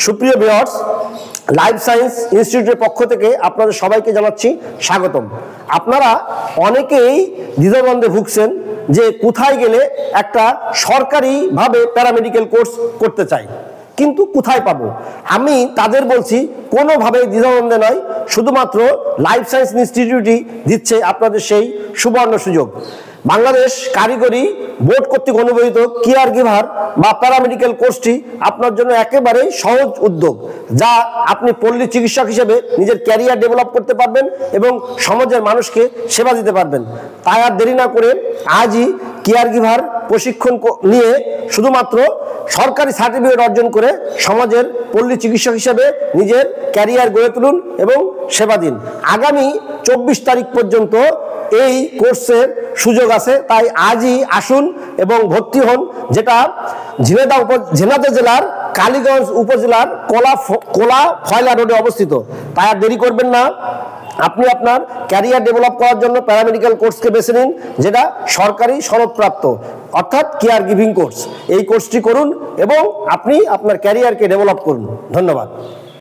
সুপ্রিয় viewers, life science ইনস্টিটিউটের পক্ষ থেকে আপনাদের সবাইকে জানাচ্ছি স্বাগতম। আপনারা অনেকেই দ্বিধাদ্বন্দ্বে ভুগছেন যে কোথায় গেলে একটা সরকারিভাবে প্যারামেডিক্যাল কোর্স করতে চাই, কিন্তু কোথায় পাবো। আমি তাদের বলছি কোনোভাবে দ্বিধাদ্বন্দ্বে নয়, শুধুমাত্র লাইফ সায়েন্স ইনস্টিটিউটই দিচ্ছে আপনাদের সেই সুবর্ণ সুযোগ। বাংলাদেশ কারিগরি বোর্ড কর্তৃক অনুমোদিত কেয়ার গিভার বা প্যারামেডিক্যাল কোর্সটি আপনার জন্য একেবারেই সহজ উদ্যোগ, যা আপনি পল্লী চিকিৎসক হিসেবে নিজের ক্যারিয়ার ডেভেলপ করতে পারবেন এবং সমাজের মানুষকে সেবা দিতে পারবেন। তাই আর দেরি না করে আজই কেয়ার গিভার প্রশিক্ষণ নিয়ে শুধুমাত্র সরকারি সার্টিফিকেট অর্জন করে সমাজের পল্লী চিকিৎসক হিসেবে নিজের ক্যারিয়ার গড়ে তুলুন এবং সেবা দিন। আগামী 24 তারিখ পর্যন্ত এই কোর্সের সুযোগ আছে, তাই আজই আসুন এবং ভর্তি হন, যেটা ঝিনাইদহ জেলার কালীগঞ্জ উপজেলার কোলা ফয়লা রোডে অবস্থিত। তাই আর দেরি করবেন না, আপনি আপনার ক্যারিয়ার ডেভেলপ করার জন্য প্যারামেডিক্যাল কোর্সকে বেছে নিন, যেটা সরকারি সনদপ্রাপ্ত, অর্থাৎ কেয়ার গিভিং কোর্স। এই কোর্সটি করুন এবং আপনি আপনার ক্যারিয়ারকে ডেভেলপ করুন। ধন্যবাদ।